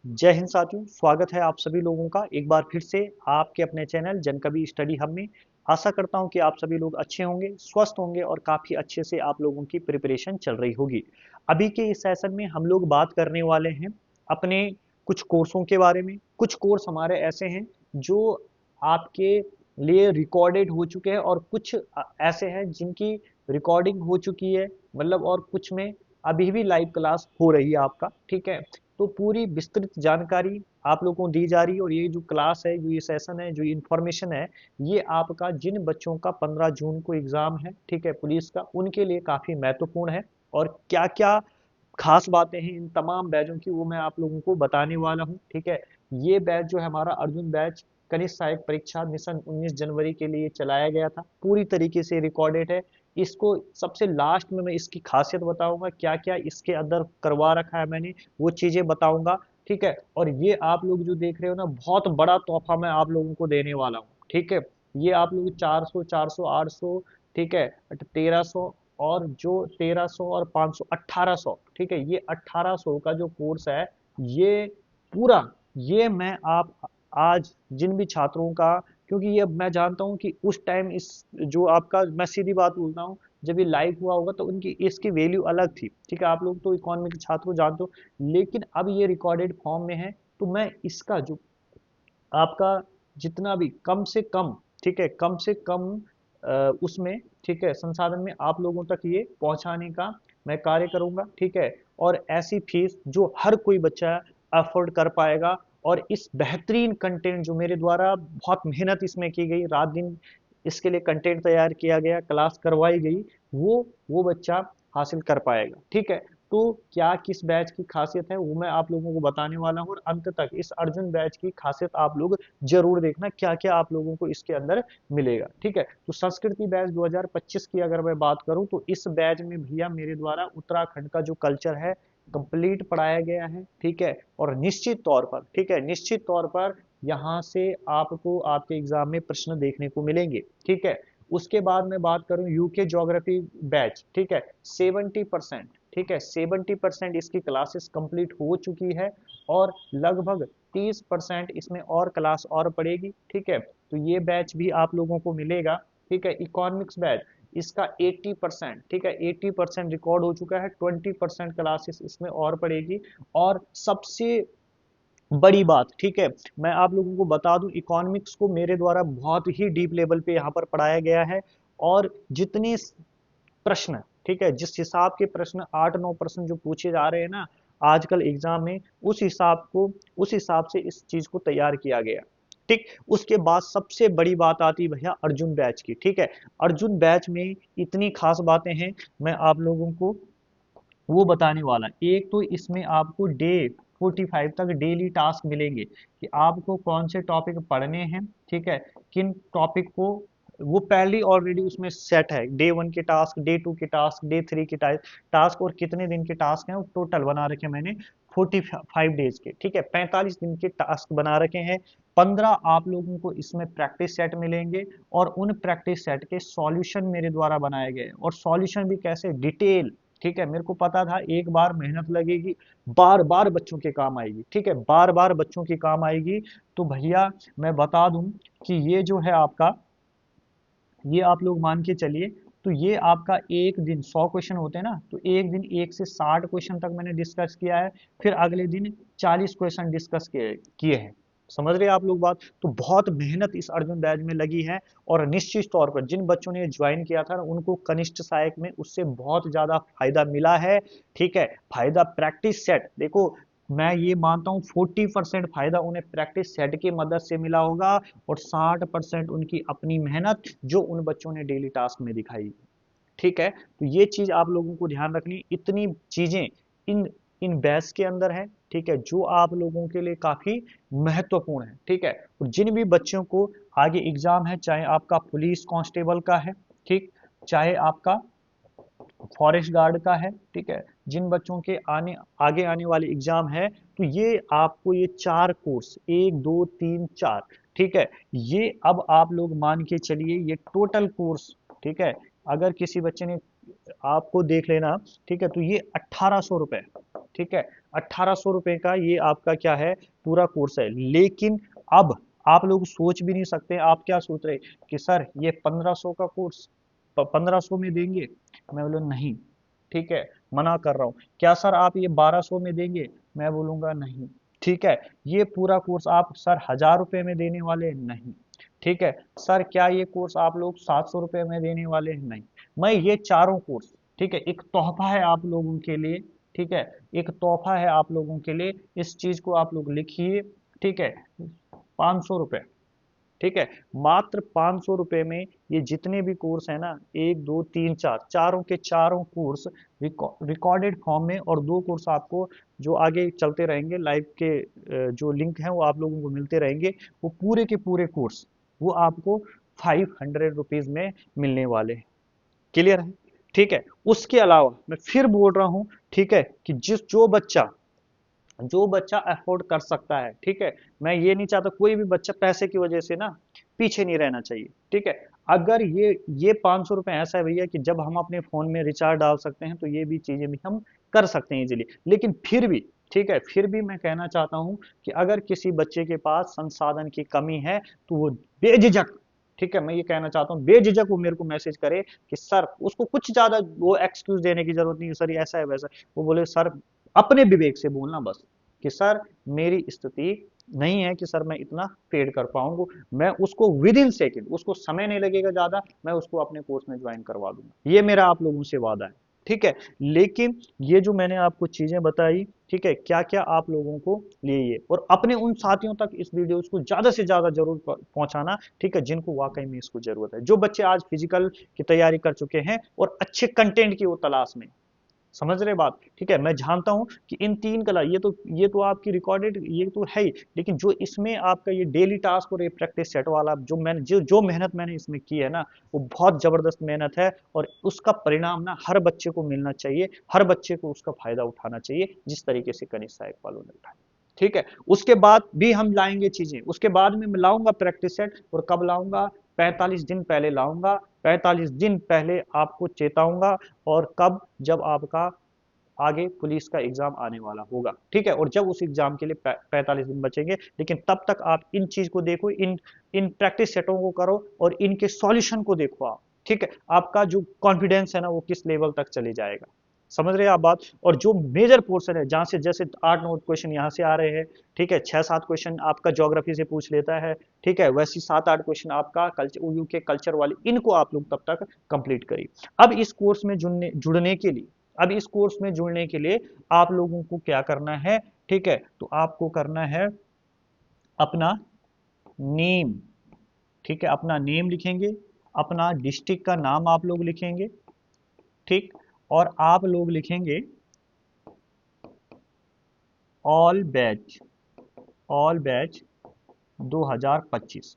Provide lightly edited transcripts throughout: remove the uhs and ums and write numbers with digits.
जय हिंद साथियों, स्वागत है आप सभी लोगों का एक बार फिर से आपके अपने चैनल जनकवि स्टडी हब में। आशा करता हूं कि आप सभी लोग अच्छे होंगे, स्वस्थ होंगे और काफ़ी अच्छे से आप लोगों की प्रिपरेशन चल रही होगी। अभी के इस सेशन में हम लोग बात करने वाले हैं अपने कुछ कोर्सों के बारे में। कुछ कोर्स हमारे ऐसे हैं जो आपके लिए रिकॉर्डेड हो चुके हैं और कुछ ऐसे हैं जिनकी रिकॉर्डिंग हो चुकी है, मतलब और कुछ में अभी भी लाइव क्लास हो रही है आपका। ठीक है, तो पूरी विस्तृत जानकारी आप लोगों को दी जा रही है और ये जो क्लास है, जो ये सेशन है, जो इन्फॉर्मेशन है, ये आपका जिन बच्चों का 15 जून को एग्जाम है, ठीक है, पुलिस का, उनके लिए काफ़ी महत्वपूर्ण है। और क्या क्या खास बातें हैं इन तमाम बैचों की, वो मैं आप लोगों को बताने वाला हूँ। ठीक है, ये बैच जो है हमारा अर्जुन बैच कनिष्ठ सहायक परीक्षा मिशन 19 जनवरी के लिए चलाया गया था, पूरी तरीके से रिकॉर्डेड है। इसको सबसे लास्ट में मैं इसकी खासियत बताऊंगा, क्या क्या इसके अंदर करवा रखा है मैंने, वो चीजें बताऊंगा। ठीक है, और ये आप लोग जो देख रहे हो ना, बहुत बड़ा तोहफा मैं आप लोगों को देने वाला हूँ। ठीक है, ये आप लोग 400 400 800, ठीक है, 1300 और जो 1300 और 500 1800, ठीक है, ये 1800 का जो कोर्स है, ये पूरा, ये मैं आप आज जिन भी छात्रों का, क्योंकि ये मैं जानता हूँ कि उस टाइम इस जो आपका, मैं सीधी बात बोलता हूँ, जब ये लाइव हुआ होगा तो उनकी इसकी वैल्यू अलग थी। ठीक है, आप लोग तो इकोनॉमी के छात्र हो, जानते हो, लेकिन अब ये रिकॉर्डेड फॉर्म में है, तो मैं इसका जो आपका जितना भी कम से कम, ठीक है, कम से कम उसमें, ठीक है, संसाधन में आप लोगों तक ये पहुंचाने का मैं कार्य करूंगा। ठीक है, और ऐसी फीस जो हर कोई बच्चा अफोर्ड कर पाएगा, और इस बेहतरीन कंटेंट जो मेरे द्वारा बहुत मेहनत इसमें की गई, रात दिन इसके लिए कंटेंट तैयार किया गया, क्लास करवाई गई, वो बच्चा हासिल कर पाएगा। ठीक है, तो क्या किस बैच की खासियत है वो मैं आप लोगों को बताने वाला हूँ, और अंत तक इस अर्जुन बैच की खासियत आप लोग जरूर देखना, क्या क्या आप लोगों को इसके अंदर मिलेगा। ठीक है, तो संस्कृति बैच 2025 की अगर मैं बात करूं, तो इस बैच में भैया मेरे द्वारा उत्तराखंड का जो कल्चर है कंप्लीट पढ़ाया गया है। ठीक है, और निश्चित तौर पर, ठीक है, निश्चित तौर पर यहाँ से आपको आपके एग्जाम में प्रश्न देखने को मिलेंगे। ठीक है, उसके बाद मैं बात करूं यूके ज्योग्राफी बैच, ठीक है, 70%, ठीक है, 70% इसकी क्लासेस कंप्लीट हो चुकी है, और लगभग 30% इसमें और क्लास और पड़ेगी। ठीक है, तो ये बैच भी आप लोगों को मिलेगा। ठीक है, इकोनॉमिक्स बैच इसका 80%, ठीक है, 80% रिकॉर्ड हो चुका है, 20% क्लासेस इसमें और पड़ेगी। और सबसे बड़ी बात, ठीक है, मैं आप लोगों को बता दूं, इकोनॉमिक्स को मेरे द्वारा बहुत ही डीप लेवल पे यहाँ पर पढ़ाया गया है, और जितने प्रश्न, ठीक है, जिस हिसाब के प्रश्न 8-9% जो पूछे जा रहे हैं ना आजकल एग्जाम में, उस हिसाब से इस चीज को तैयार किया गया। ठीक, उसके बाद सबसे बड़ी बात आती है भैया अर्जुन बैच की। ठीक है, अर्जुन बैच में इतनी खास बातें हैं, मैं आप लोगों को वो बताने वाला। एक तो इसमें आपको डे 45 तक डेली टास्क मिलेंगे कि आपको कौन से टॉपिक पढ़ने हैं। ठीक है, किन टॉपिक को, वो पहले ऑलरेडी उसमें सेट है, डे 1 के टास्क, डे 2 के टास्क, डे 3 के टास्क, और कितने दिन के टास्क हैं वो टोटल बना रखे मैंने 45 डेज के। ठीक है, 45 दिन के टास्क बना रखे हैं। 15 आप लोगों को इसमें प्रैक्टिस सेट मिलेंगे, और उन प्रैक्टिस सेट के सॉल्यूशन मेरे द्वारा बनाए गए, और सॉल्यूशन भी कैसे, डिटेल। ठीक है, मेरे को पता था एक बार मेहनत लगेगी, बार बार बच्चों के काम आएगी। ठीक है, बार बार बच्चों के काम आएगी। तो भैया मैं बता दूं कि ये जो है आपका, ये आप लोग मान के चलिए, तो ये आपका एक दिन 100 क्वेश्चन होते हैं ना, तो एक दिन 1 से 60 क्वेश्चन तक मैंने डिस्कस किया है, फिर अगले दिन 40 क्वेश्चन डिस्कस किए किए हैं। समझ रहे हैं आप लोग बात? तो बहुत मेहनत इस अर्जुन बैच में लगी है, और निश्चित तौर पर जिन बच्चों ने ज्वाइन किया था ना, उनको कनिष्ठ सहायक में उससे बहुत ज्यादा फायदा मिला है। ठीक है, फायदा प्रैक्टिस सेट देखो, मैं ये मानता हूँ 40% फायदा उन्हें प्रैक्टिस सेट की मदद से मिला होगा, और 60% उनकी अपनी मेहनत जो उन बच्चों ने डेली टास्क में दिखाई। ठीक है, तो ये चीज आप लोगों को ध्यान रखनी, इतनी चीजें इन इन बैच के अंदर है। ठीक है, जो आप लोगों के लिए काफी महत्वपूर्ण है। ठीक है, और जिन भी बच्चों को आगे एग्जाम है, चाहे आपका पुलिस कांस्टेबल का है, ठीक, चाहे आपका फॉरेस्ट गार्ड का है, ठीक है, जिन बच्चों के आगे आने वाले एग्जाम है, तो ये आपको ये 4 कोर्स, 1 2 3 4, ठीक है, ये अब आप लोग मान के चलिए ये टोटल कोर्स। ठीक है, अगर किसी बच्चे ने, आपको देख लेना, ठीक है, तो ये 1800 रुपए, ठीक है, 1800 रुपए का ये आपका क्या है, पूरा कोर्स है। लेकिन अब आप लोग सोच भी नहीं सकते, आप क्या सोच रहे कि सर ये 1500 का कोर्स 1500 में देंगे? मैं बोलूँ नहीं, ठीक है, मना कर रहा हूँ। क्या सर आप ये 1200 में देंगे? मैं बोलूंगा नहीं, ठीक है। ये पूरा कोर्स आप सर 1000 रुपए में देने वाले हैं? नहीं, ठीक है। सर क्या ये कोर्स आप लोग 700 रुपए में देने वाले हैं? नहीं। मैं ये चारों कोर्स, ठीक है, एक तोहफा है आप लोगों के लिए, ठीक है, एक तोहफा है आप लोगों के लिए। इस चीज को आप लोग लिखिए, ठीक है, 500 रुपए, ठीक है, मात्र 500 रुपए में ये जितने भी कोर्स है ना, एक दो तीन चार, चारों के चारों कोर्स रिकॉर्डेड फॉर्म में, और दो कोर्स आपको जो आगे चलते रहेंगे लाइव के जो लिंक है वो आप लोगों को मिलते रहेंगे, वो पूरे के पूरे कोर्स वो आपको 500 रुपीज में मिलने वाले हैं। क्लियर है? ठीक है। उसके अलावा मैं फिर बोल रहा हूं, ठीक है, कि जो बच्चा अफोर्ड कर सकता है, ठीक है, मैं ये नहीं चाहता कोई भी बच्चा पैसे की वजह से ना पीछे नहीं रहना चाहिए, ठीक है। अगर ये 500 रुपए ऐसा है भैया कि जब हम अपने फोन में रिचार्ज डाल सकते हैं तो ये भी चीजें भी हम कर सकते हैं इजीली। लेकिन फिर भी, ठीक है, फिर भी मैं कहना चाहता हूं कि अगर किसी बच्चे के पास संसाधन की कमी है तो वो बेझिझक, ठीक है, मैं ये कहना चाहता हूँ बेझिझक वो मेरे को मैसेज करे कि सर, उसको कुछ ज्यादा वो एक्सक्यूज देने की जरूरत नहीं है, सर ये ऐसा है वैसा है। वो बोले सर, अपने विवेक से बोलना बस कि सर मेरी स्थिति नहीं है कि सर मैं इतना पेड कर पाऊंगा। मैं उसको विद इन सेकेंड, उसको समय नहीं लगेगा ज्यादा, मैं उसको अपने कोर्स में ज्वाइन करवा दूंगा। ये मेरा आप लोगों से वादा है, ठीक है। लेकिन ये जो मैंने आपको चीजें बताई, ठीक है, क्या क्या आप लोगों को लिए, और अपने उन साथियों तक इस वीडियो को ज्यादा से ज्यादा जरूर पहुंचाना, ठीक है, जिनको वाकई में इसको जरूरत है। जो बच्चे आज फिजिकल की तैयारी कर चुके हैं और अच्छे कंटेंट की वो तलाश में, समझ रहे बात, ठीक है। मैं जानता हूं कि इन तीन कला, ये तो आपकी रिकॉर्डेड, ये तो है ही, लेकिन जो इसमें आपका ये डेली टास्क और ये प्रैक्टिस सेट वाला जो मेहनत मैंने इसमें की है ना, वो बहुत जबरदस्त मेहनत है, और उसका परिणाम ना हर बच्चे को मिलना चाहिए, हर बच्चे को उसका फायदा उठाना चाहिए, जिस तरीके से कनिष्ठ सहायक वालों ने उठाया, ठीक है। उसके बाद भी हम लाएंगे चीजें, उसके बाद में मैं लाऊंगा प्रैक्टिस सेट, और कब लाऊंगा? 45 दिन पहले लाऊंगा, 45 दिन पहले आपको चेताऊंगा। और कब? जब आपका आगे पुलिस का एग्जाम आने वाला होगा, ठीक है, और जब उस एग्जाम के लिए 45 दिन बचेंगे। लेकिन तब तक आप इन चीज को देखो, इन इन प्रैक्टिस सेटों को करो, और इनके सॉल्यूशन को देखो आप, ठीक है। आपका जो कॉन्फिडेंस है ना वो किस लेवल तक चले जाएगा, समझ रहे हैं आप बात। और जो मेजर पोर्शन है, जहां से जैसे 8-9 क्वेश्चन यहाँ से आ रहे हैं, ठीक है, 6-7 क्वेश्चन आपका ज्योग्राफी से पूछ लेता है, ठीक है, वैसे 7-8 क्वेश्चन आपका कल्चर, यूके के कल्चर वाले, इनको आप लोग तब तक कंप्लीट करिए। अब इस कोर्स में जुड़ने के लिए, अब इस कोर्स में जुड़ने के लिए आप लोगों को क्या करना है, ठीक है, तो आपको करना है अपना नेम, ठीक है, अपना नेम लिखेंगे, अपना डिस्ट्रिक्ट का नाम आप लोग लिखेंगे, ठीक, और आप लोग लिखेंगे ऑल बैच, ऑल बैच 2025,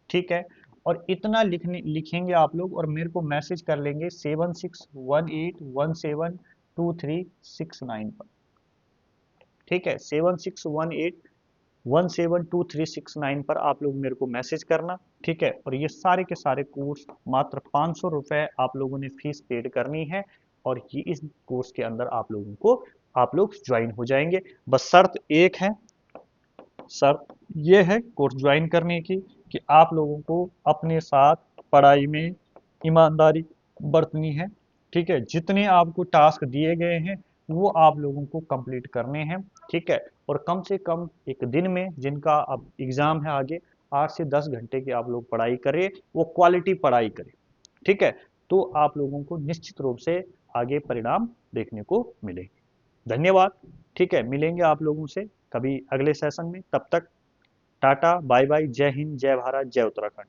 ठीक है। और इतना लिखेंगे आप लोग, और मेरे को मैसेज कर लेंगे 7618172369 पर, ठीक है, 7618172369 पर आप लोग मेरे को मैसेज करना, ठीक है। और ये सारे के सारे कोर्स मात्र 500 रुपए आप लोगों ने फीस पेड करनी है, और ये इस कोर्स के अंदर आप लोग ज्वाइन हो जाएंगे। बस शर्त एक है, सर ये है कोर्स ज्वाइन करने की, कि आप लोगों को अपने साथ पढ़ाई में ईमानदारी बरतनी है, ठीक है। जितने आपको टास्क दिए गए हैं वो आप लोगों को कंप्लीट करने हैं, ठीक है। और कम से कम एक दिन में, जिनका अब एग्जाम है आगे, 8 से 10 घंटे की आप लोग पढ़ाई करें, वो क्वालिटी पढ़ाई करें, ठीक है। तो आप लोगों को निश्चित रूप से आगे परिणाम देखने को मिलेंगे। धन्यवाद, ठीक है, मिलेंगे आप लोगों से कभी अगले सेशन में। तब तक टाटा बाय बाय, जय हिंद, जय भारत, जय उत्तराखंड।